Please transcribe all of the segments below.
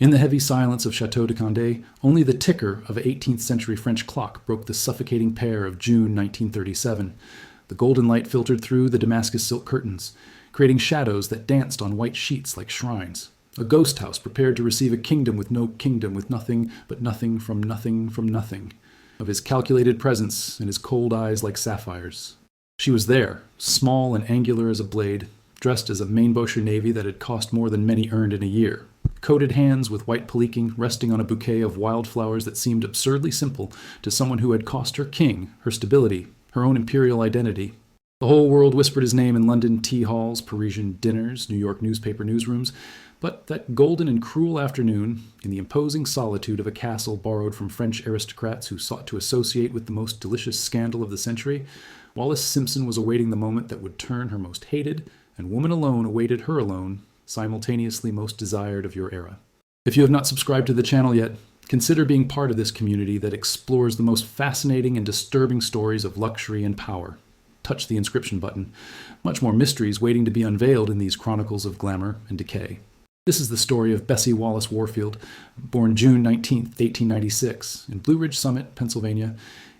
In the heavy silence of Chateau de Condé, only the ticker of an 18th century French clock broke the suffocating pair of June 1937. The golden light filtered through the Damascus silk curtains, creating shadows that danced on white sheets like shrines. A ghost house prepared to receive a kingdom with no kingdom, with nothing but nothing from nothing from nothing, of his calculated presence and his cold eyes like sapphires. She was there, small and angular as a blade, dressed as a Mainbocher navy that had cost more than many earned in a year. Coated hands with white pelicking resting on a bouquet of wildflowers that seemed absurdly simple to someone who had cost her king, her stability, her own imperial identity. The whole world whispered his name in London tea halls, Parisian dinners, New York newspaper newsrooms, but that golden and cruel afternoon, in the imposing solitude of a castle borrowed from French aristocrats who sought to associate with the most delicious scandal of the century, Wallis Simpson was awaiting the moment that would turn her most hated, and woman alone awaited her alone, simultaneously most desired of your era. If you have not subscribed to the channel yet, consider being part of this community that explores the most fascinating and disturbing stories of luxury and power. Touch the inscription button. Much more mysteries waiting to be unveiled in these chronicles of glamour and decay. This is the story of Bessie Wallace Warfield, born June 19, 1896, in Blue Ridge Summit, Pennsylvania,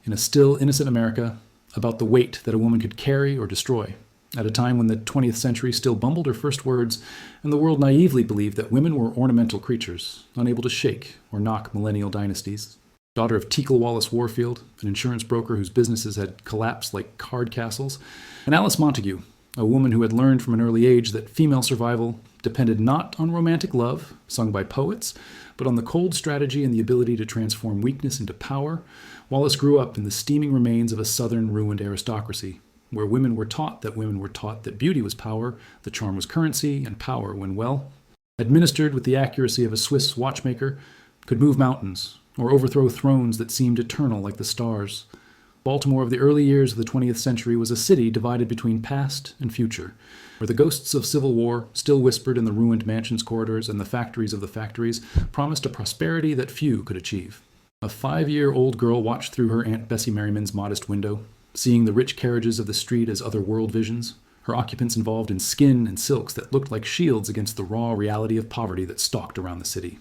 in a still innocent America, about the weight that a woman could carry or destroy, at a time when the 20th century still bumbled her first words, and the world naively believed that women were ornamental creatures, unable to shake or knock millennial dynasties. Daughter of Teakle Wallace Warfield, an insurance broker whose businesses had collapsed like card castles, and Alice Montague, a woman who had learned from an early age that female survival depended not on romantic love, sung by poets, but on the cold strategy and the ability to transform weakness into power. Wallace grew up in the steaming remains of a southern ruined aristocracy, where women were taught that beauty was power, that charm was currency, and power, when well administered with the accuracy of a Swiss watchmaker, could move mountains or overthrow thrones that seemed eternal like the stars. Baltimore of the early years of the 20th century was a city divided between past and future, where the ghosts of civil war still whispered in the ruined mansions corridors, and the factories of the factories promised a prosperity that few could achieve. A 5-year-old girl watched through her Aunt Bessie Merriman's modest window, seeing the rich carriages of the street as other world visions, her occupants involved in skin and silks that looked like shields against the raw reality of poverty that stalked around the city.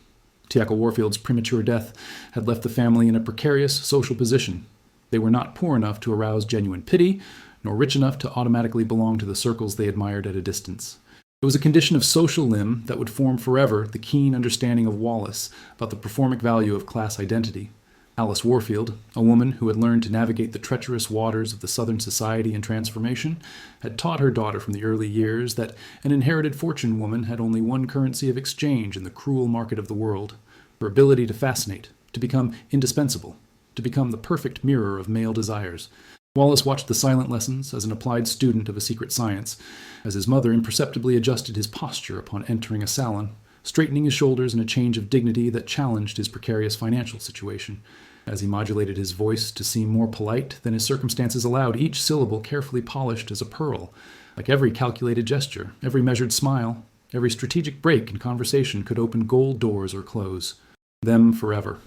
Teakle Warfield's premature death had left the family in a precarious social position. They were not poor enough to arouse genuine pity, nor rich enough to automatically belong to the circles they admired at a distance. It was a condition of social limb that would form forever the keen understanding of Wallace about the performic value of class identity. Alice Warfield, a woman who had learned to navigate the treacherous waters of the Southern society and transformation, had taught her daughter from the early years that an inherited fortune woman had only one currency of exchange in the cruel market of the world: her ability to fascinate, to become indispensable, to become the perfect mirror of male desires. Wallace watched the silent lessons as an applied student of a secret science, as his mother imperceptibly adjusted his posture upon entering a salon, straightening his shoulders in a change of dignity that challenged his precarious financial situation. As he modulated his voice to seem more polite than his circumstances allowed, each syllable carefully polished as a pearl. Like every calculated gesture, every measured smile, every strategic break in conversation could open gold doors or close them forever.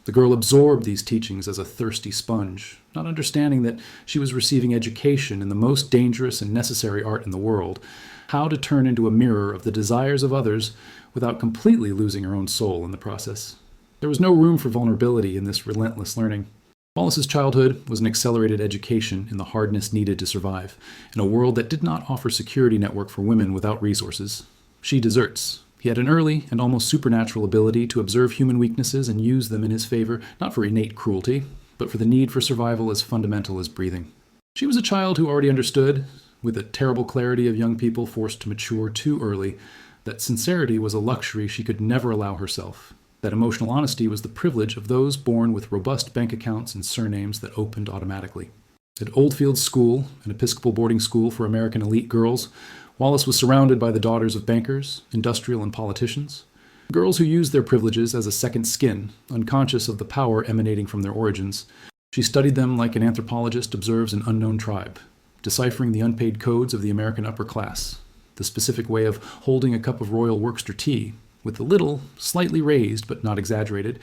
The girl absorbed these teachings as a thirsty sponge, not understanding that she was receiving education in the most dangerous and necessary art in the world: how to turn into a mirror of the desires of others without completely losing her own soul in the process. There was no room for vulnerability in this relentless learning. Wallace's childhood was an accelerated education in the hardness needed to survive, in a world that did not offer security network for women without resources. She deserts. He had an early and almost supernatural ability to observe human weaknesses and use them in his favor, not for innate cruelty, but for the need for survival as fundamental as breathing. She was a child who already understood, with the terrible clarity of young people forced to mature too early, that sincerity was a luxury she could never allow herself, that emotional honesty was the privilege of those born with robust bank accounts and surnames that opened automatically. At Oldfield School, an Episcopal boarding school for American elite girls, Wallace was surrounded by the daughters of bankers, industrial and politicians, girls who used their privileges as a second skin, unconscious of the power emanating from their origins. She studied them like an anthropologist observes an unknown tribe, deciphering the unpaid codes of the American upper class, the specific way of holding a cup of royal Worcester tea, with the little, slightly raised but not exaggerated,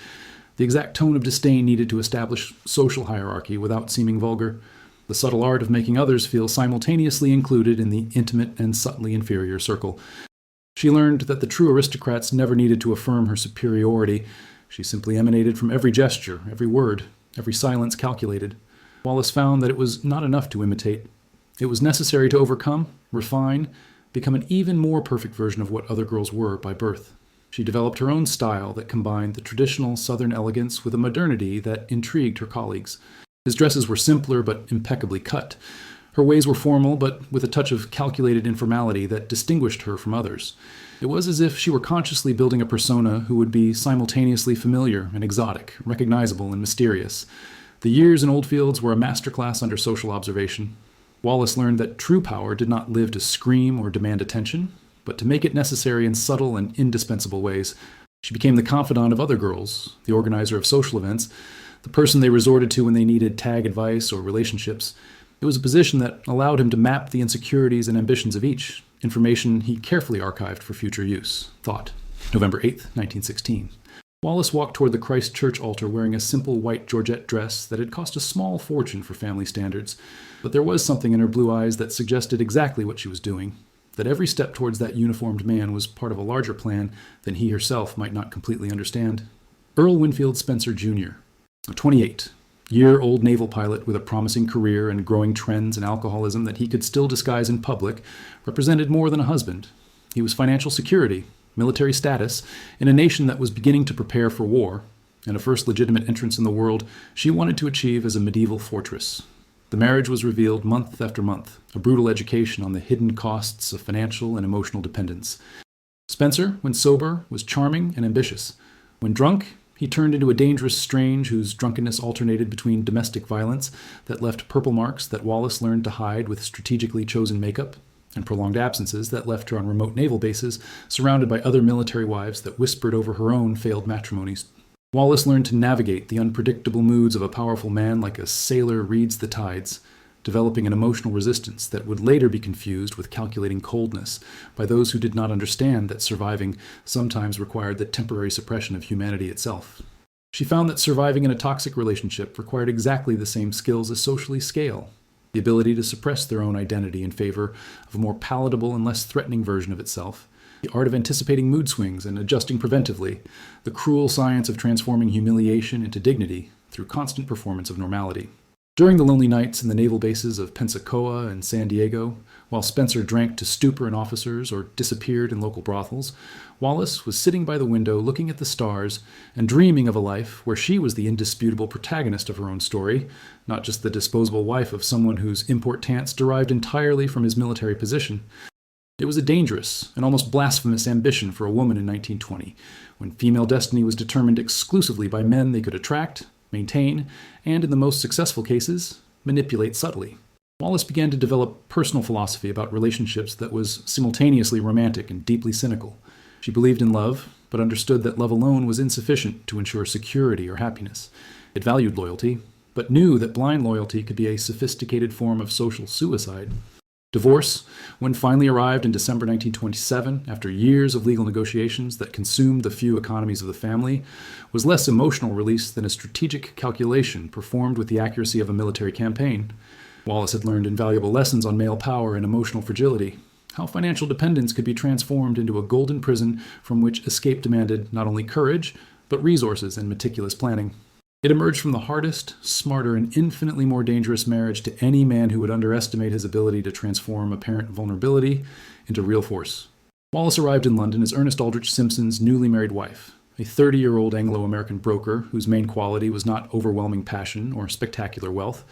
the exact tone of disdain needed to establish social hierarchy without seeming vulgar, the subtle art of making others feel simultaneously included in the intimate and subtly inferior circle. She learned that the true aristocrats never needed to affirm her superiority. She simply emanated from every gesture, every word, every silence calculated. Wallace found that it was not enough to imitate. It was necessary to overcome, refine, become an even more perfect version of what other girls were by birth. She developed her own style that combined the traditional Southern elegance with a modernity that intrigued her colleagues. His dresses were simpler but impeccably cut. Her ways were formal, but with a touch of calculated informality that distinguished her from others. It was as if she were consciously building a persona who would be simultaneously familiar and exotic, recognizable and mysterious. The years in Oldfields were a masterclass under social observation. Wallace learned that true power did not live to scream or demand attention, but to make it necessary in subtle and indispensable ways. She became the confidant of other girls, the organizer of social events, the person they resorted to when they needed tag advice or relationships. It was a position that allowed him to map the insecurities and ambitions of each, information he carefully archived for future use. Thought. November 8, 1916. Wallace walked toward the Christ Church altar wearing a simple white georgette dress that had cost a small fortune for family standards, but there was something in her blue eyes that suggested exactly what she was doing, that every step towards that uniformed man was part of a larger plan than he herself might not completely understand. Earl Winfield Spencer, Jr., a 28-year-old naval pilot with a promising career and growing trends in alcoholism that he could still disguise in public, represented more than a husband. He was financial security, military status, in a nation that was beginning to prepare for war, and a first legitimate entrance in the world she wanted to achieve as a medieval fortress. The marriage was revealed month after month, a brutal education on the hidden costs of financial and emotional dependence. Spencer, when sober, was charming and ambitious. When drunk, he turned into a dangerous strange whose drunkenness alternated between domestic violence that left purple marks that Wallace learned to hide with strategically chosen makeup, and prolonged absences that left her on remote naval bases, surrounded by other military wives that whispered over her own failed matrimonies. Wallace learned to navigate the unpredictable moods of a powerful man like a sailor reads the tides, developing an emotional resistance that would later be confused with calculating coldness by those who did not understand that surviving sometimes required the temporary suppression of humanity itself. She found that surviving in a toxic relationship required exactly the same skills as socially scale, the ability to suppress their own identity in favor of a more palatable and less threatening version of itself, the art of anticipating mood swings and adjusting preventively, the cruel science of transforming humiliation into dignity through constant performance of normality. During the lonely nights in the naval bases of Pensacola and San Diego, while Spencer drank to stupor in officers or disappeared in local brothels, Wallace was sitting by the window looking at the stars and dreaming of a life where she was the indisputable protagonist of her own story, not just the disposable wife of someone whose importance derived entirely from his military position. It was a dangerous and almost blasphemous ambition for a woman in 1920, when female destiny was determined exclusively by men they could attract, maintain, and in the most successful cases, manipulate subtly. Wallace began to develop personal philosophy about relationships that was simultaneously romantic and deeply cynical. She believed in love, but understood that love alone was insufficient to ensure security or happiness. It valued loyalty, but knew that blind loyalty could be a sophisticated form of social suicide. Divorce, when finally arrived in December 1927, after years of legal negotiations that consumed the few economies of the family, was less emotional release than a strategic calculation performed with the accuracy of a military campaign. Wallace had learned invaluable lessons on male power and emotional fragility, how financial dependence could be transformed into a golden prison from which escape demanded not only courage, but resources and meticulous planning. It emerged from the hardest, smarter, and infinitely more dangerous marriage to any man who would underestimate his ability to transform apparent vulnerability into real force. Wallace arrived in London as Ernest Aldrich Simpson's newly married wife, a 30-year-old Anglo-American broker whose main quality was not overwhelming passion or spectacular wealth,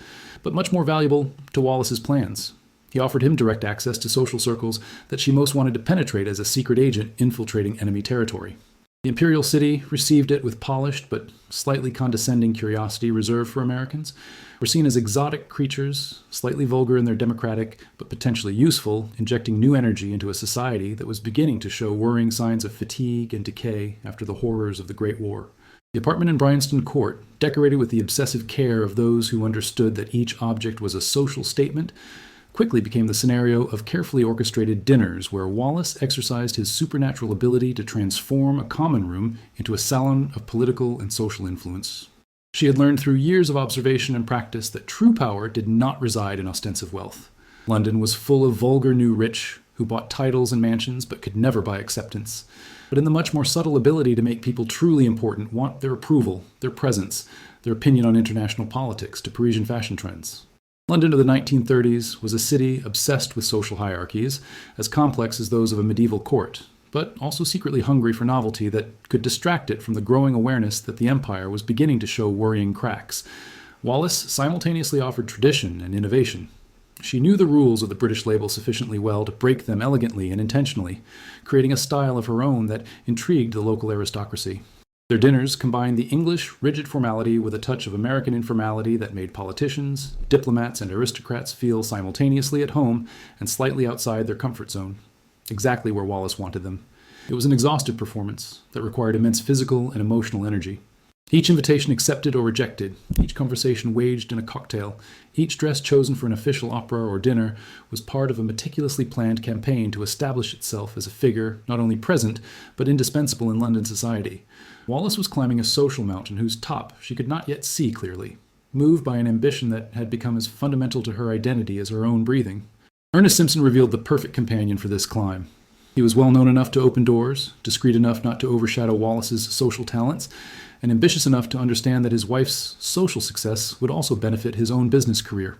but much more valuable to Wallace's plans. He offered him direct access to social circles that she most wanted to penetrate as a secret agent infiltrating enemy territory. The imperial city received it with polished but slightly condescending curiosity reserved for Americans, were seen as exotic creatures, slightly vulgar in their democratic but potentially useful, injecting new energy into a society that was beginning to show worrying signs of fatigue and decay after the horrors of the Great War. The apartment in Bryanston Court, decorated with the obsessive care of those who understood that each object was a social statement, quickly became the scenario of carefully orchestrated dinners where Wallace exercised his supernatural ability to transform a common room into a salon of political and social influence. She had learned through years of observation and practice that true power did not reside in ostensive wealth. London was full of vulgar new rich who bought titles and mansions but could never buy acceptance, but in the much more subtle ability to make people truly important want their approval, their presence, their opinion on international politics to Parisian fashion trends. London of the 1930s was a city obsessed with social hierarchies, as complex as those of a medieval court, but also secretly hungry for novelty that could distract it from the growing awareness that the empire was beginning to show worrying cracks. Wallis simultaneously offered tradition and innovation. She knew the rules of the British label sufficiently well to break them elegantly and intentionally, creating a style of her own that intrigued the local aristocracy. Their dinners combined the English, rigid formality with a touch of American informality that made politicians, diplomats, and aristocrats feel simultaneously at home and slightly outside their comfort zone, exactly where Wallis wanted them. It was an exhaustive performance that required immense physical and emotional energy. Each invitation accepted or rejected, each conversation waged in a cocktail, each dress chosen for an official opera or dinner was part of a meticulously planned campaign to establish itself as a figure not only present, but indispensable in London society. Wallis was climbing a social mountain whose top she could not yet see clearly, moved by an ambition that had become as fundamental to her identity as her own breathing. Ernest Simpson revealed the perfect companion for this climb. He was well known enough to open doors, discreet enough not to overshadow Wallis's social talents, and ambitious enough to understand that his wife's social success would also benefit his own business career.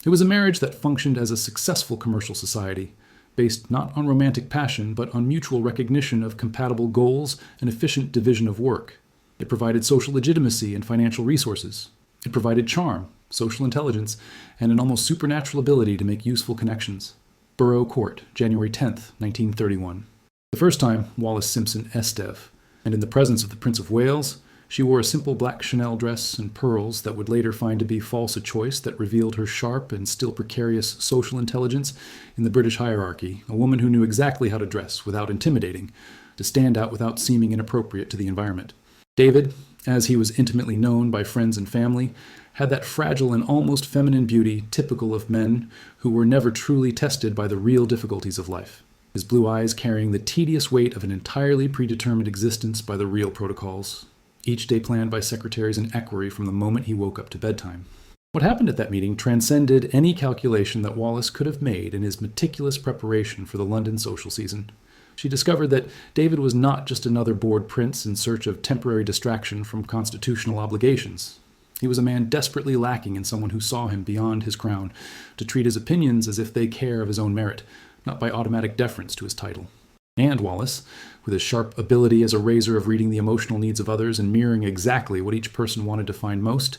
It was a marriage that functioned as a successful commercial society, based not on romantic passion, but on mutual recognition of compatible goals and efficient division of work. It provided social legitimacy and financial resources. It provided charm, social intelligence, and an almost supernatural ability to make useful connections. Borough Court, January 10th, 1931. The first time, Wallis Simpson Estev, and in the presence of the Prince of Wales, she wore a simple black Chanel dress and pearls that would later find to be false a choice that revealed her sharp and still precarious social intelligence in the British hierarchy, a woman who knew exactly how to dress without intimidating, to stand out without seeming inappropriate to the environment. David, as he was intimately known by friends and family, had that fragile and almost feminine beauty typical of men who were never truly tested by the real difficulties of life, his blue eyes carrying the tedious weight of an entirely predetermined existence by the real protocols, each day planned by secretaries and equerry from the moment he woke up to bedtime. What happened at that meeting transcended any calculation that Wallis could have made in his meticulous preparation for the London social season. She discovered that David was not just another bored prince in search of temporary distraction from constitutional obligations. He was a man desperately lacking in someone who saw him beyond his crown, to treat his opinions as if they care of his own merit, not by automatic deference to his title. And Wallis, with his sharp ability as a razor of reading the emotional needs of others and mirroring exactly what each person wanted to find most,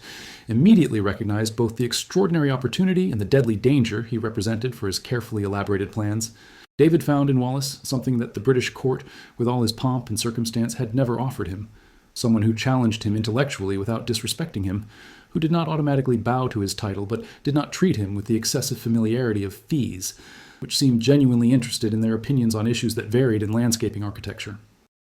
immediately recognized both the extraordinary opportunity and the deadly danger he represented for his carefully elaborated plans. David found in Wallis something that the British court, with all his pomp and circumstance, had never offered him. Someone who challenged him intellectually without disrespecting him, who did not automatically bow to his title, but did not treat him with the excessive familiarity of fees, which seemed genuinely interested in their opinions on issues that varied in landscaping architecture.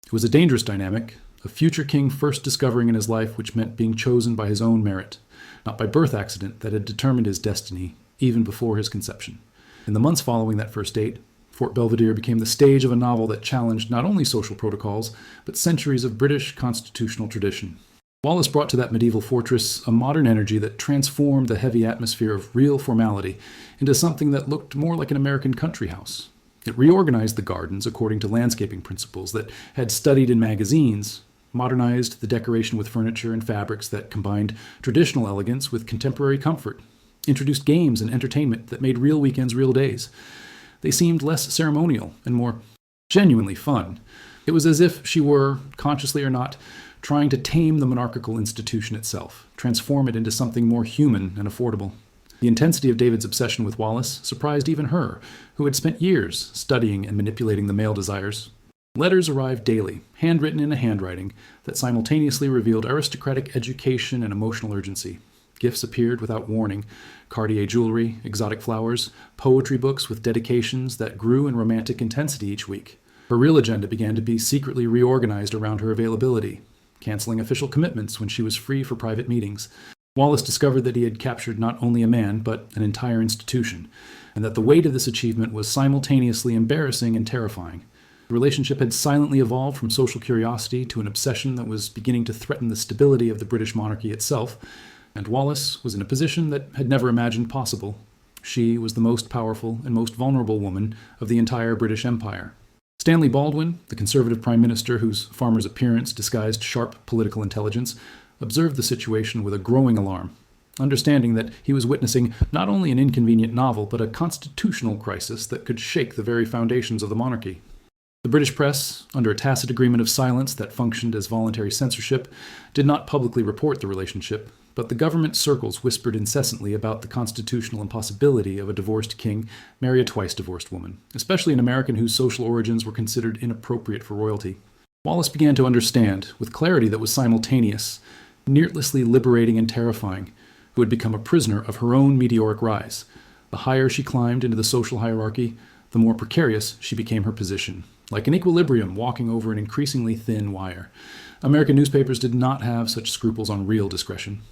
It was a dangerous dynamic, a future king first discovering in his life which meant being chosen by his own merit, not by birth accident that had determined his destiny, even before his conception. In the months following that first date, Fort Belvedere became the stage of a novel that challenged not only social protocols, but centuries of British constitutional tradition. Wallis brought to that medieval fortress a modern energy that transformed the heavy atmosphere of real formality into something that looked more like an American country house. It reorganized the gardens according to landscaping principles that had studied in magazines, modernized the decoration with furniture and fabrics that combined traditional elegance with contemporary comfort, introduced games and entertainment that made real weekends real days. They seemed less ceremonial and more genuinely fun. It was as if she were, consciously or not, trying to tame the monarchical institution itself, transform it into something more human and affordable. The intensity of David's obsession with Wallis surprised even her, who had spent years studying and manipulating the male desires. Letters arrived daily, handwritten in a handwriting that simultaneously revealed aristocratic education and emotional urgency. Gifts appeared without warning: Cartier jewelry, exotic flowers, poetry books with dedications that grew in romantic intensity each week. Her real agenda began to be secretly reorganized around her availability, canceling official commitments when she was free for private meetings. Wallis discovered that he had captured not only a man, but an entire institution, and that the weight of this achievement was simultaneously embarrassing and terrifying. The relationship had silently evolved from social curiosity to an obsession that was beginning to threaten the stability of the British monarchy itself, and Wallis was in a position that had never imagined possible. She was the most powerful and most vulnerable woman of the entire British Empire. Stanley Baldwin, the Conservative Prime Minister whose farmer's appearance disguised sharp political intelligence, observed the situation with a growing alarm, understanding that he was witnessing not only an inconvenient novel, but a constitutional crisis that could shake the very foundations of the monarchy. The British press, under a tacit agreement of silence that functioned as voluntary censorship, did not publicly report the relationship, but the government circles whispered incessantly about the constitutional impossibility of a divorced king marry a twice-divorced woman, especially an American whose social origins were considered inappropriate for royalty. Wallace began to understand, with clarity that was simultaneous, needlessly liberating and terrifying, who had become a prisoner of her own meteoric rise. The higher she climbed into the social hierarchy, the more precarious she became her position, like an equilibrium walking over an increasingly thin wire. American newspapers did not have such scruples on real discretion.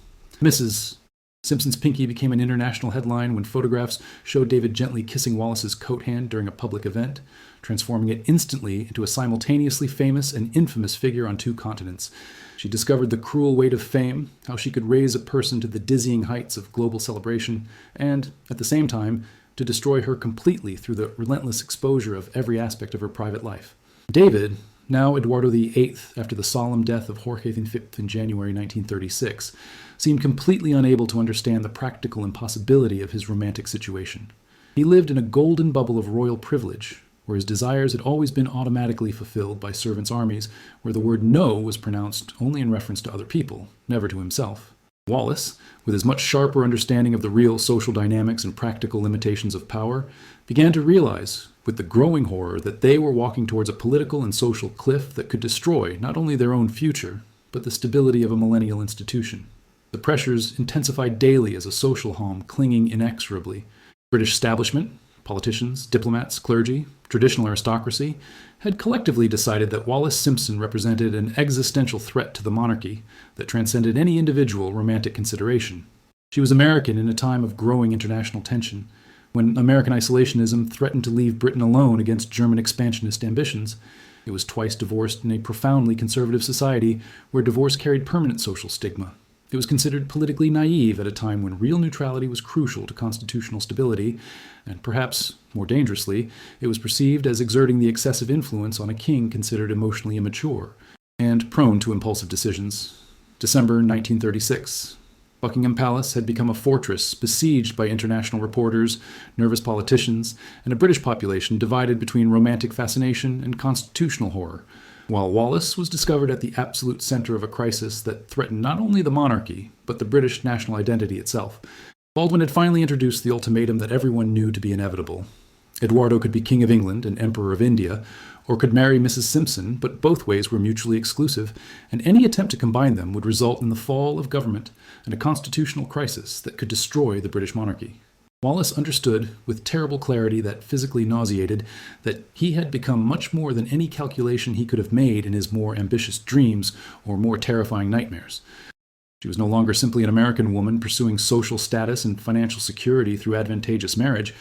Mrs. Simpson's pinky became an international headline when photographs showed David gently kissing Wallace's coat hand during a public event, transforming it instantly into a simultaneously famous and infamous figure on two continents. She discovered the cruel weight of fame, how she could raise a person to the dizzying heights of global celebration, and, at the same time, to destroy her completely through the relentless exposure of every aspect of her private life. David, now Eduardo VIII after the solemn death of Jorge V in January 1936, seemed completely unable to understand the practical impossibility of his romantic situation. He lived in a golden bubble of royal privilege, where his desires had always been automatically fulfilled by servants' armies, where the word no was pronounced only in reference to other people, never to himself. Wallace, with his much sharper understanding of the real social dynamics and practical limitations of power, began to realize, with the growing horror, that they were walking towards a political and social cliff that could destroy not only their own future, but the stability of a millennial institution. The pressures intensified daily as a social home clinging inexorably. British establishment, politicians, diplomats, clergy, traditional aristocracy, had collectively decided that Wallace Simpson represented an existential threat to the monarchy that transcended any individual romantic consideration. She was American in a time of growing international tension, when American isolationism threatened to leave Britain alone against German expansionist ambitions. It was twice divorced in a profoundly conservative society where divorce carried permanent social stigma. It was considered politically naive at a time when real neutrality was crucial to constitutional stability, and perhaps, more dangerously, it was perceived as exerting the excessive influence on a king considered emotionally immature and prone to impulsive decisions. December 1936. Buckingham Palace had become a fortress besieged by international reporters, nervous politicians, and a British population divided between romantic fascination and constitutional horror, while Wallace was discovered at the absolute center of a crisis that threatened not only the monarchy, but the British national identity itself. Baldwin had finally introduced the ultimatum that everyone knew to be inevitable. Eduardo could be King of England and Emperor of India, or could marry Mrs. Simpson, but both ways were mutually exclusive, and any attempt to combine them would result in the fall of government and a constitutional crisis that could destroy the British monarchy. Wallace understood with terrible clarity that physically nauseated that he had become much more than any calculation he could have made in his more ambitious dreams or more terrifying nightmares. She was no longer simply an American woman pursuing social status and financial security through advantageous marriage.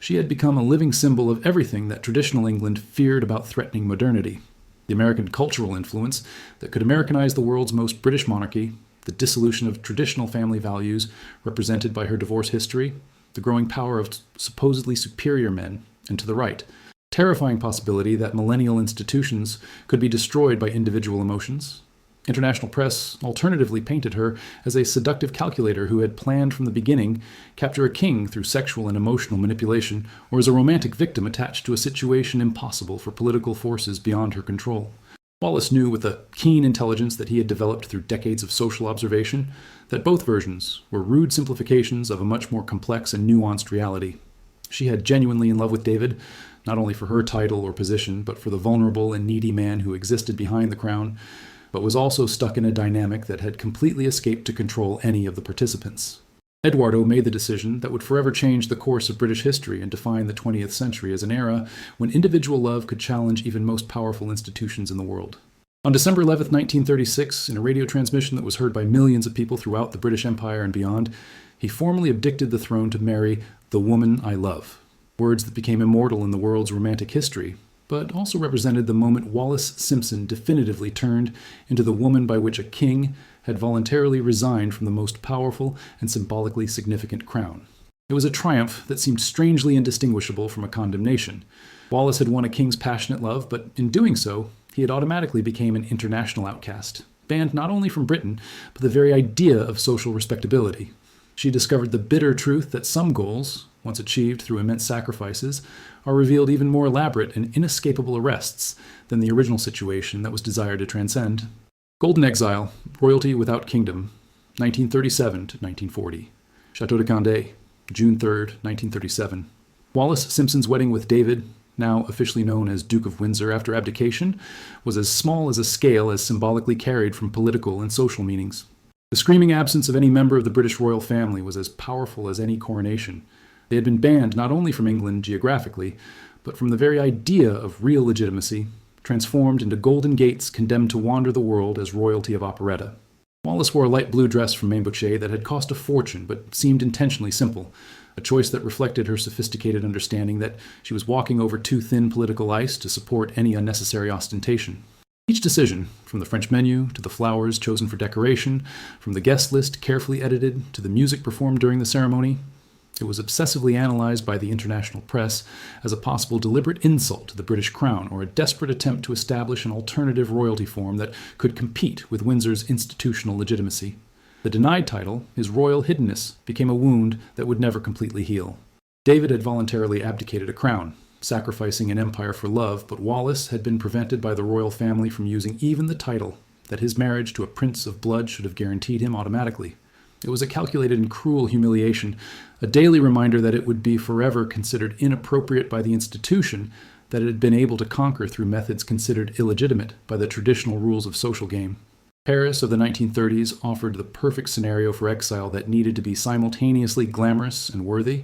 She had become a living symbol of everything that traditional England feared about threatening modernity. The American cultural influence that could Americanize the world's most British monarchy, the dissolution of traditional family values represented by her divorce history, the growing power of supposedly superior men, and to the right, terrifying possibility that millennial institutions could be destroyed by individual emotions. International press alternatively painted her as a seductive calculator who had planned from the beginning capture a king through sexual and emotional manipulation, or as a romantic victim attached to a situation impossible for political forces beyond her control. Wallace knew with a keen intelligence that he had developed through decades of social observation that both versions were rude simplifications of a much more complex and nuanced reality. She had genuinely in love with David, not only for her title or position, but for the vulnerable and needy man who existed behind the crown, but was also stuck in a dynamic that had completely escaped to control any of the participants. Eduardo made the decision that would forever change the course of British history and define the 20th century as an era when individual love could challenge even most powerful institutions in the world. On December 11, 1936, in a radio transmission that was heard by millions of people throughout the British Empire and beyond, he formally abdicted the throne to marry the woman I love, words that became immortal in the world's romantic history, but also represented the moment Wallace Simpson definitively turned into the woman by which a king had voluntarily resigned from the most powerful and symbolically significant crown. It was a triumph that seemed strangely indistinguishable from a condemnation. Wallace had won a king's passionate love, but in doing so, he had automatically become an international outcast, banned not only from Britain, but the very idea of social respectability. She discovered the bitter truth that some goals, once achieved through immense sacrifices, are revealed even more elaborate and inescapable arrests than the original situation that was desired to transcend. Golden Exile, Royalty Without Kingdom, 1937 to 1940. Chateau de Candé, June 3, 1937. Wallace Simpson's wedding with David, now officially known as Duke of Windsor after abdication, was as small as a scale as symbolically carried from political and social meanings. The screaming absence of any member of the British royal family was as powerful as any coronation. They had been banned not only from England geographically, but from the very idea of real legitimacy, transformed into golden gates condemned to wander the world as royalty of operetta. Wallace wore a light blue dress from Mainboucher that had cost a fortune but seemed intentionally simple, a choice that reflected her sophisticated understanding that she was walking over too thin political ice to support any unnecessary ostentation. Each decision, from the French menu to the flowers chosen for decoration, from the guest list carefully edited to the music performed during the ceremony, it was obsessively analyzed by the international press as a possible deliberate insult to the British crown or a desperate attempt to establish an alternative royalty form that could compete with Windsor's institutional legitimacy. The denied title, his royal hiddenness, became a wound that would never completely heal. David had voluntarily abdicated a crown, sacrificing an empire for love, but Wallace had been prevented by the royal family from using even the title that his marriage to a prince of blood should have guaranteed him automatically. It was a calculated and cruel humiliation, a daily reminder that it would be forever considered inappropriate by the institution that it had been able to conquer through methods considered illegitimate by the traditional rules of social game. Paris of the 1930s offered the perfect scenario for exile that needed to be simultaneously glamorous and worthy.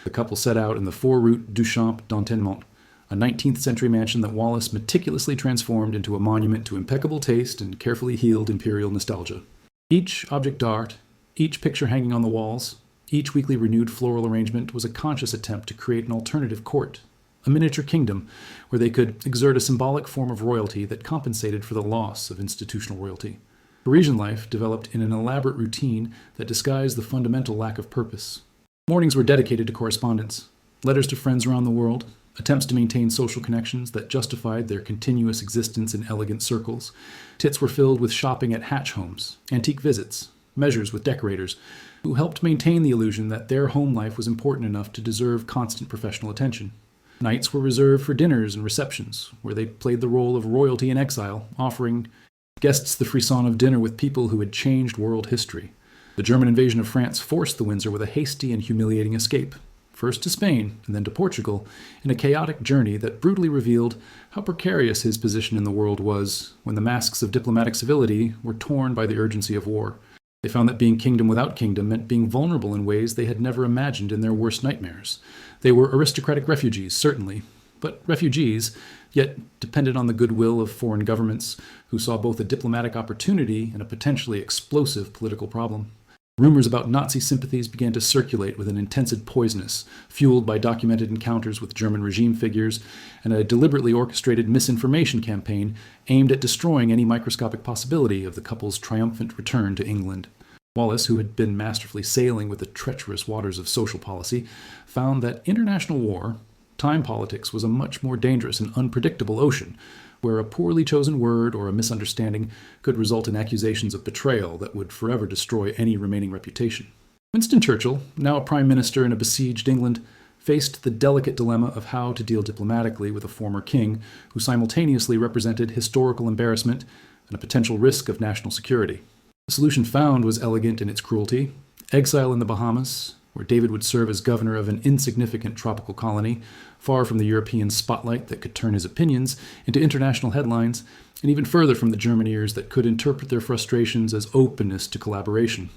The couple set out in the 4 Rue Duchamp d'Antenement, a 19th century mansion that Wallace meticulously transformed into a monument to impeccable taste and carefully healed imperial nostalgia. Each object d'art, each picture hanging on the walls, each weekly renewed floral arrangement was a conscious attempt to create an alternative court, a miniature kingdom where they could exert a symbolic form of royalty that compensated for the loss of institutional royalty. Parisian life developed in an elaborate routine that disguised the fundamental lack of purpose. Mornings were dedicated to correspondence, letters to friends around the world, attempts to maintain social connections that justified their continuous existence in elegant circles. Tits were filled with shopping at hatch homes, antique visits, measures with decorators, who helped maintain the illusion that their home life was important enough to deserve constant professional attention. Nights were reserved for dinners and receptions, where they played the role of royalty in exile, offering guests the frisson of dinner with people who had changed world history. The German invasion of France forced the Windsor with a hasty and humiliating escape, first to Spain and then to Portugal, in a chaotic journey that brutally revealed how precarious his position in the world was when the masks of diplomatic civility were torn by the urgency of war. They found that being kingdom without kingdom meant being vulnerable in ways they had never imagined in their worst nightmares. They were aristocratic refugees, certainly, but refugees, yet depended on the goodwill of foreign governments who saw both a diplomatic opportunity and a potentially explosive political problem. Rumors about Nazi sympathies began to circulate with an intensity poisonous, fueled by documented encounters with German regime figures and a deliberately orchestrated misinformation campaign aimed at destroying any microscopic possibility of the couple's triumphant return to England. Wallace, who had been masterfully sailing with the treacherous waters of social policy, found that international war, time politics, was a much more dangerous and unpredictable ocean, where a poorly chosen word or a misunderstanding could result in accusations of betrayal that would forever destroy any remaining reputation. Winston Churchill, now a prime minister in a besieged England, faced the delicate dilemma of how to deal diplomatically with a former king who simultaneously represented historical embarrassment and a potential risk of national security. The solution found was elegant in its cruelty: exile in the Bahamas, where David would serve as governor of an insignificant tropical colony, far from the European spotlight that could turn his opinions into international headlines, and even further from the German ears that could interpret their frustrations as openness to collaboration.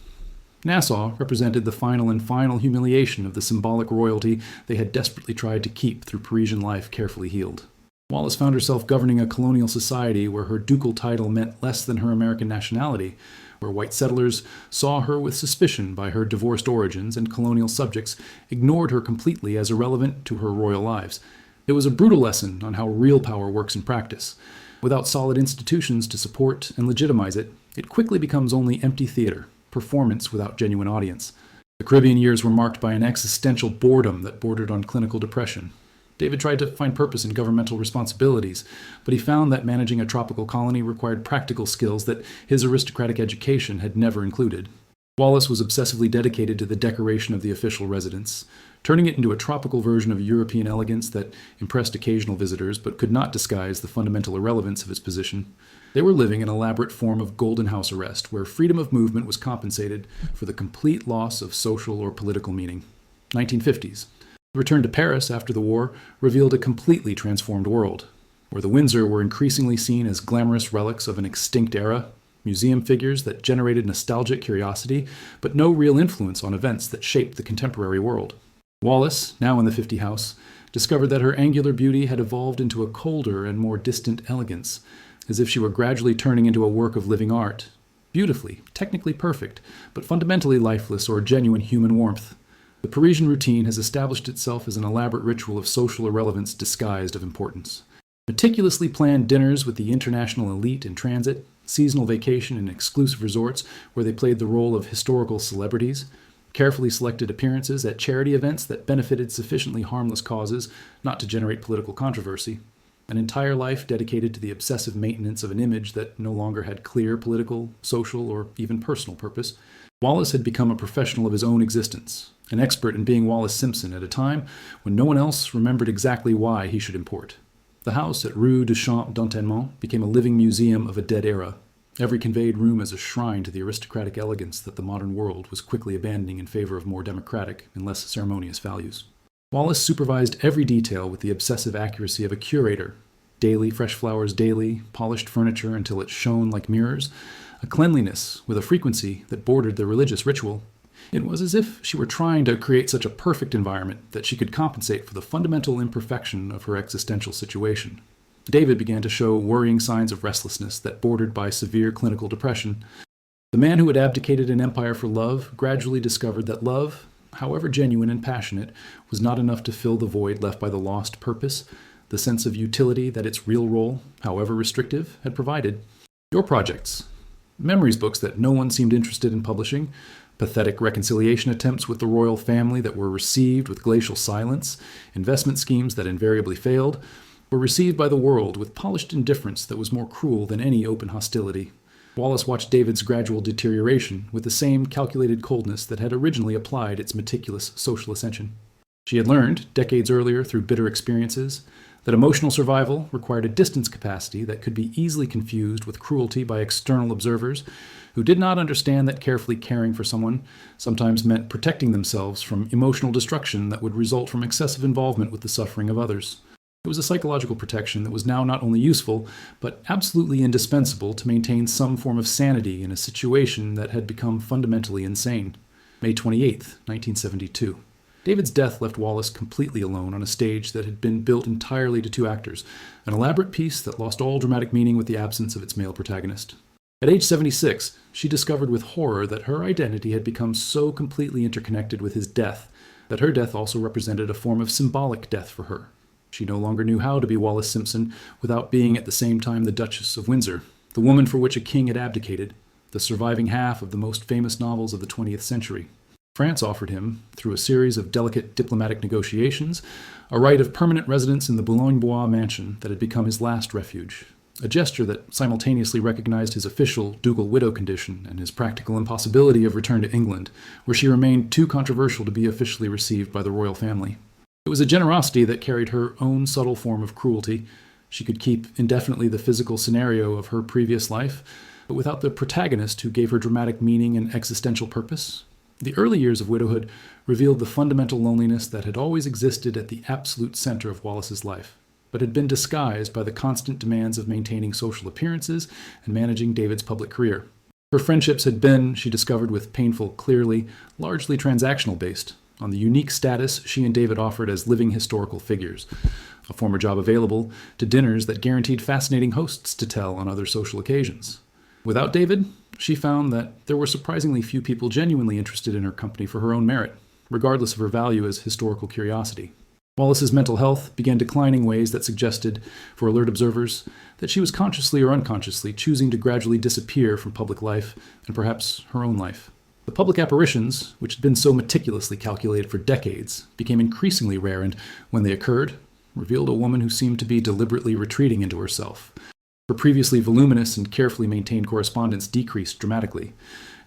Nassau represented the final humiliation of the symbolic royalty they had desperately tried to keep through Parisian life carefully healed. Wallace found herself governing a colonial society where her ducal title meant less than her American nationality, where white settlers saw her with suspicion by her divorced origins and colonial subjects ignored her completely as irrelevant to her royal lives. It was a brutal lesson on how real power works in practice. Without solid institutions to support and legitimize it, it quickly becomes only empty theater, performance without genuine audience. The Caribbean years were marked by an existential boredom that bordered on clinical depression. David tried to find purpose in governmental responsibilities, but he found that managing a tropical colony required practical skills that his aristocratic education had never included. Wallace was obsessively dedicated to the decoration of the official residence, turning it into a tropical version of European elegance that impressed occasional visitors but could not disguise the fundamental irrelevance of his position. They were living an elaborate form of golden house arrest, where freedom of movement was compensated for the complete loss of social or political meaning. 1950s. The return to Paris after the war revealed a completely transformed world, where the Windsor were increasingly seen as glamorous relics of an extinct era, museum figures that generated nostalgic curiosity, but no real influence on events that shaped the contemporary world. Wallace, now in the 50 house, discovered that her angular beauty had evolved into a colder and more distant elegance, as if she were gradually turning into a work of living art, beautifully, technically perfect, but fundamentally lifeless or genuine human warmth. The Parisian routine has established itself as an elaborate ritual of social irrelevance disguised of importance. Meticulously planned dinners with the international elite in transit, seasonal vacation in exclusive resorts where they played the role of historical celebrities, carefully selected appearances at charity events that benefited sufficiently harmless causes not to generate political controversy, an entire life dedicated to the obsessive maintenance of an image that no longer had clear political, social, or even personal purpose. Wallace had become a professional of his own existence, an expert in being Wallace Simpson at a time when no one else remembered exactly why he should import. The house at Rue du Champ d'Entraînement became a living museum of a dead era, every conveyed room as a shrine to the aristocratic elegance that the modern world was quickly abandoning in favor of more democratic and less ceremonious values. Wallace supervised every detail with the obsessive accuracy of a curator. Daily fresh flowers daily, polished furniture until it shone like mirrors, a cleanliness with a frequency that bordered the religious ritual. It was as if she were trying to create such a perfect environment that she could compensate for the fundamental imperfection of her existential situation. David began to show worrying signs of restlessness that bordered by severe clinical depression. The man who had abdicated an empire for love gradually discovered that love, however genuine and passionate, was not enough to fill the void left by the lost purpose, the sense of utility that its real role, however restrictive, had provided. Your projects. Memories books that no one seemed interested in publishing, pathetic reconciliation attempts with the royal family that were received with glacial silence, investment schemes that invariably failed, were received by the world with polished indifference that was more cruel than any open hostility. Wallace watched David's gradual deterioration with the same calculated coldness that had originally applied its meticulous social ascension. She had learned, decades earlier through bitter experiences, that emotional survival required a distance capacity that could be easily confused with cruelty by external observers who did not understand that carefully caring for someone sometimes meant protecting themselves from emotional destruction that would result from excessive involvement with the suffering of others. It was a psychological protection that was now not only useful, but absolutely indispensable to maintain some form of sanity in a situation that had become fundamentally insane. May 28, 1972. David's death left Wallace completely alone on a stage that had been built entirely to two actors, an elaborate piece that lost all dramatic meaning with the absence of its male protagonist. At age 76, she discovered with horror that her identity had become so completely interconnected with his death that her death also represented a form of symbolic death for her. She no longer knew how to be Wallace Simpson without being at the same time the Duchess of Windsor, the woman for which a king had abdicated, the surviving half of the most famous novels of the 20th century. France offered him, through a series of delicate diplomatic negotiations, a right of permanent residence in the Boulogne-Bois mansion that had become his last refuge, a gesture that simultaneously recognized his official ducal widow condition and his practical impossibility of return to England, where she remained too controversial to be officially received by the royal family. It was a generosity that carried her own subtle form of cruelty. She could keep indefinitely the physical scenario of her previous life, but without the protagonist who gave her dramatic meaning and existential purpose. The early years of widowhood revealed the fundamental loneliness that had always existed at the absolute center of Wallace's life, but had been disguised by the constant demands of maintaining social appearances and managing David's public career. Her friendships had been, she discovered with painful clarity, largely transactional based, on the unique status she and David offered as living historical figures, a former job available to dinners that guaranteed fascinating hosts to tell on other social occasions. Without David, she found that there were surprisingly few people genuinely interested in her company for her own merit, regardless of her value as historical curiosity. Wallace's mental health began declining in ways that suggested, for alert observers, that she was consciously or unconsciously choosing to gradually disappear from public life and perhaps her own life. The public apparitions, which had been so meticulously calculated for decades, became increasingly rare and, when they occurred, revealed a woman who seemed to be deliberately retreating into herself. Her previously voluminous and carefully maintained correspondence decreased dramatically,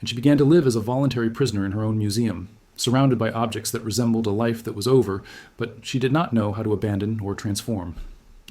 and she began to live as a voluntary prisoner in her own museum, surrounded by objects that resembled a life that was over, but she did not know how to abandon or transform.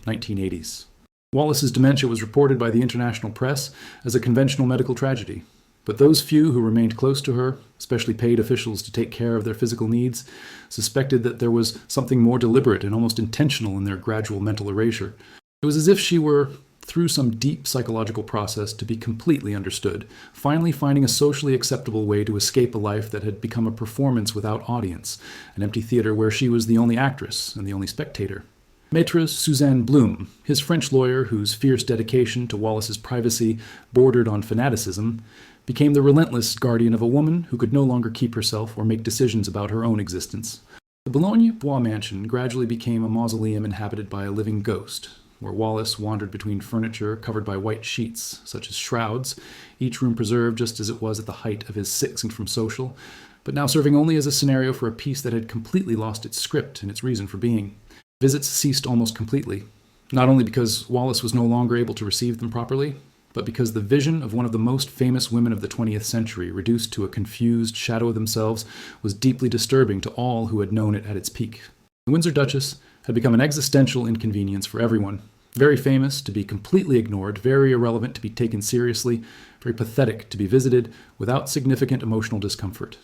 1980s. Wallace's dementia was reported by the international press as a conventional medical tragedy, but those few who remained close to her, especially paid officials to take care of their physical needs, suspected that there was something more deliberate and almost intentional in their gradual mental erasure. It was as if she were, through some deep psychological process, to be completely understood, finally finding a socially acceptable way to escape a life that had become a performance without audience, an empty theater where she was the only actress and the only spectator. Maître Suzanne Blum, his French lawyer whose fierce dedication to Wallace's privacy bordered on fanaticism, became the relentless guardian of a woman who could no longer keep herself or make decisions about her own existence. The Boulogne-Bois mansion gradually became a mausoleum inhabited by a living ghost, where Wallace wandered between furniture covered by white sheets, such as shrouds, each room preserved just as it was at the height of his sixth from social, but now serving only as a scenario for a piece that had completely lost its script and its reason for being. Visits ceased almost completely, not only because Wallace was no longer able to receive them properly, but because the vision of one of the most famous women of the 20th century, reduced to a confused shadow of themselves, was deeply disturbing to all who had known it at its peak. The Windsor Duchess had become an existential inconvenience for everyone, very famous to be completely ignored, very irrelevant to be taken seriously, very pathetic to be visited without significant emotional discomfort.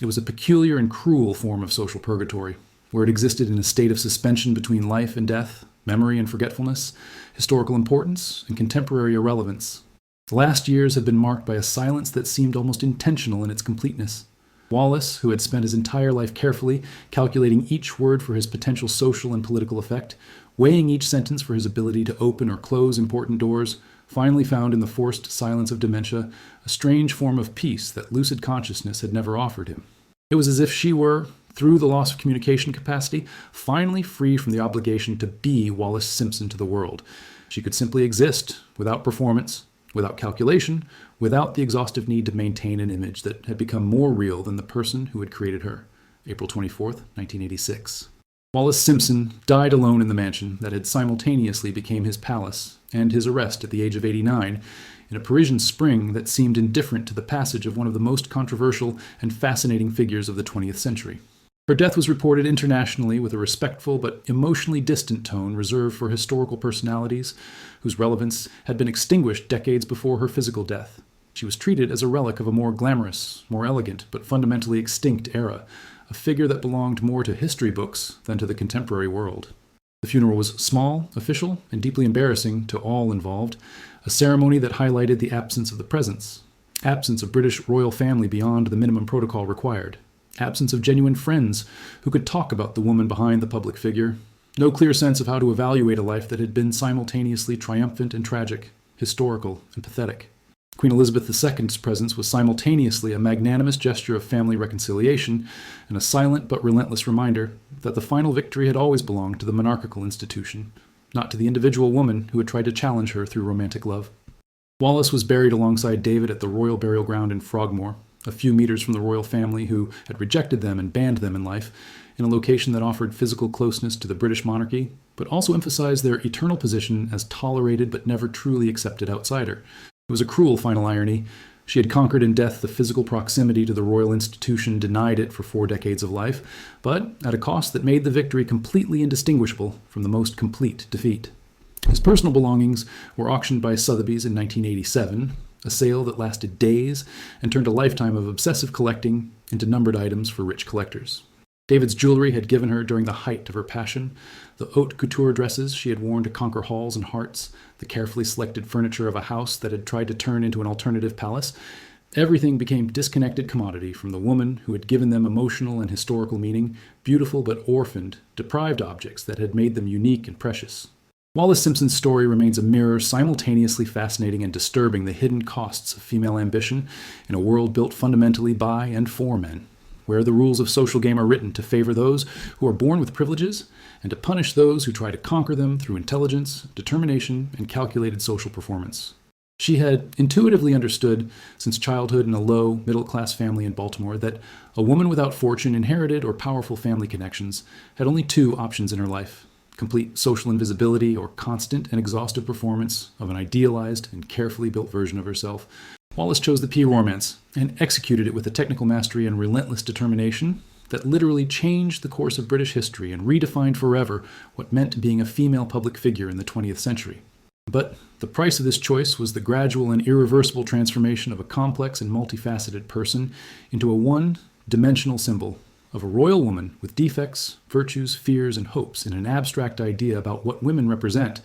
It was a peculiar and cruel form of social purgatory, where it existed in a state of suspension between life and death, memory and forgetfulness, historical importance and contemporary irrelevance. The last years had been marked by a silence that seemed almost intentional in its completeness. Wallace, who had spent his entire life carefully calculating each word for his potential social and political effect, weighing each sentence for his ability to open or close important doors, finally found in the forced silence of dementia a strange form of peace that lucid consciousness had never offered him. It was as if she were, through the loss of communication capacity, finally free from the obligation to be Wallace Simpson to the world. She could simply exist, without performance, without calculation, without the exhaustive need to maintain an image that had become more real than the person who had created her. April 24th, 1986. Wallace Simpson died alone in the mansion that had simultaneously become his palace and his arrest at the age of 89, in a Parisian spring that seemed indifferent to the passage of one of the most controversial and fascinating figures of the 20th century. Her death was reported internationally with a respectful but emotionally distant tone reserved for historical personalities whose relevance had been extinguished decades before her physical death. She was treated as a relic of a more glamorous, more elegant, but fundamentally extinct era, a figure that belonged more to history books than to the contemporary world. The funeral was small, official, and deeply embarrassing to all involved, a ceremony that highlighted the absence of the presence, absence of British royal family beyond the minimum protocol required, absence of genuine friends who could talk about the woman behind the public figure, no clear sense of how to evaluate a life that had been simultaneously triumphant and tragic, historical and pathetic. Queen Elizabeth II's presence was simultaneously a magnanimous gesture of family reconciliation and a silent but relentless reminder that the final victory had always belonged to the monarchical institution, not to the individual woman who had tried to challenge her through romantic love. Wallace was buried alongside David at the Royal Burial Ground in Frogmore, a few meters from the royal family who had rejected them and banned them in life, in a location that offered physical closeness to the British monarchy, but also emphasized their eternal position as tolerated but never truly accepted outsider. It was a cruel final irony. She had conquered in death the physical proximity to the royal institution denied it for 4 decades of life, but at a cost that made the victory completely indistinguishable from the most complete defeat. His personal belongings were auctioned by Sotheby's in 1987, a sale that lasted days and turned a lifetime of obsessive collecting into numbered items for rich collectors. David's jewelry had given her during the height of her passion, the haute couture dresses she had worn to conquer halls and hearts, the carefully selected furniture of a house that had tried to turn into an alternative palace. Everything became disconnected commodity from the woman who had given them emotional and historical meaning, beautiful but orphaned, deprived objects that had made them unique and precious. Wallace Simpson's story remains a mirror simultaneously fascinating and disturbing the hidden costs of female ambition in a world built fundamentally by and for men, where the rules of social game are written to favor those who are born with privileges and to punish those who try to conquer them through intelligence, determination, and calculated social performance. She had intuitively understood, since childhood in a low, middle-class family in Baltimore, that a woman without fortune, inherited, or powerful family connections had only two options in her life: complete social invisibility or constant and exhaustive performance of an idealized and carefully built version of herself. Wallace chose the P romance and executed it with a technical mastery and relentless determination that literally changed the course of British history and redefined forever what meant being a female public figure in the 20th century. But the price of this choice was the gradual and irreversible transformation of a complex and multifaceted person into a one-dimensional symbol of a royal woman with defects, virtues, fears, and hopes in an abstract idea about what women represent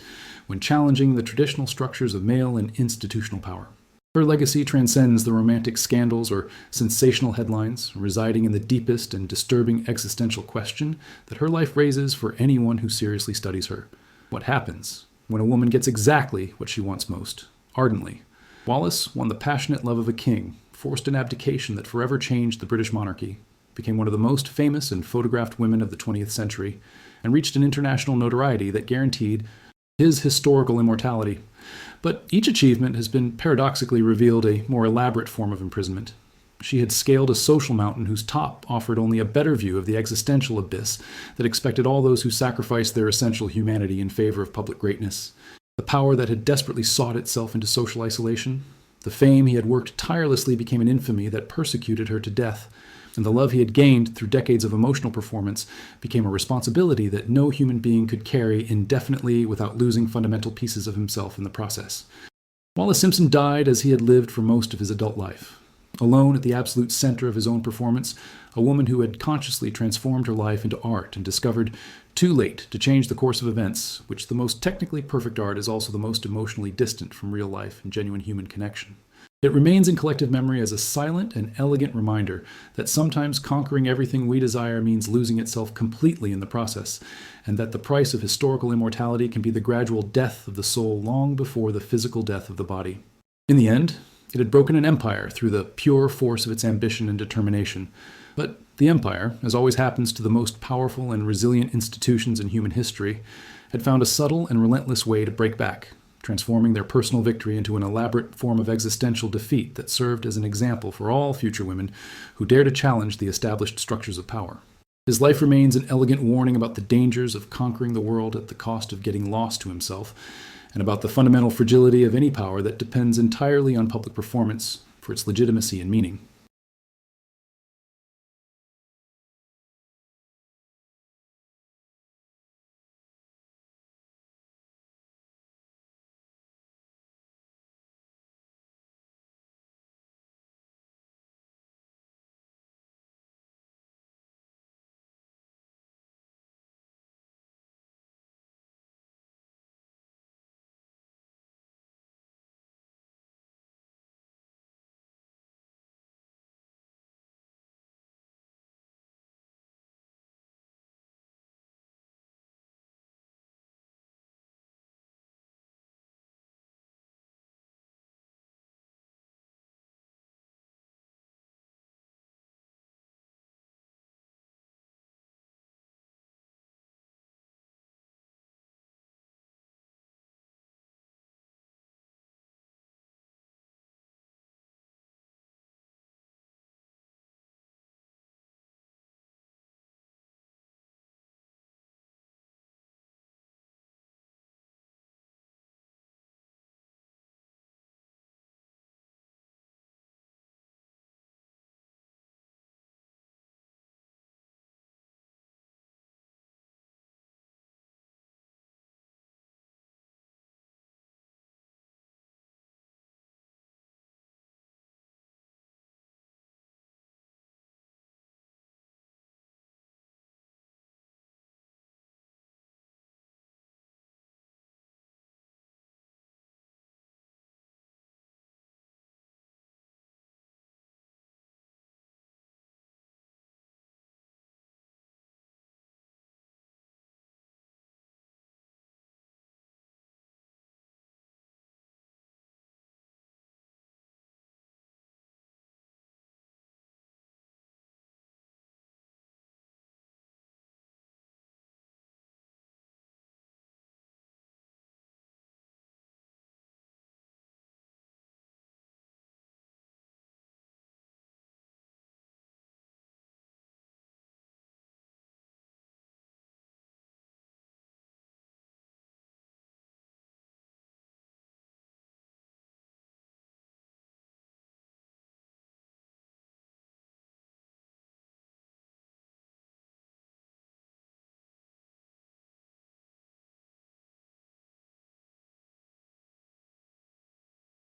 when challenging the traditional structures of male and institutional power. Her legacy transcends the romantic scandals or sensational headlines, residing in the deepest and disturbing existential question that her life raises for anyone who seriously studies her. What happens when a woman gets exactly what she wants most, ardently? Wallace won the passionate love of a king, forced an abdication that forever changed the British monarchy, became one of the most famous and photographed women of the 20th century, and reached an international notoriety that guaranteed his historical immortality. But each achievement has been paradoxically revealed a more elaborate form of imprisonment. She had scaled a social mountain whose top offered only a better view of the existential abyss that expected all those who sacrificed their essential humanity in favor of public greatness. The power that had desperately sought itself into social isolation, the fame he had worked tirelessly became an infamy that persecuted her to death, and the love he had gained through decades of emotional performance became a responsibility that no human being could carry indefinitely without losing fundamental pieces of himself in the process. Wallace Simpson died as he had lived for most of his adult life. Alone at the absolute center of his own performance, a woman who had consciously transformed her life into art and discovered too late to change the course of events, which the most technically perfect art is also the most emotionally distant from real life and genuine human connection. It remains in collective memory as a silent and elegant reminder that sometimes conquering everything we desire means losing itself completely in the process, and that the price of historical immortality can be the gradual death of the soul long before the physical death of the body. In the end, it had broken an empire through the pure force of its ambition and determination. But the empire, as always happens to the most powerful and resilient institutions in human history, had found a subtle and relentless way to break back, transforming their personal victory into an elaborate form of existential defeat that served as an example for all future women who dare to challenge the established structures of power. His life remains an elegant warning about the dangers of conquering the world at the cost of getting lost to himself, and about the fundamental fragility of any power that depends entirely on public performance for its legitimacy and meaning.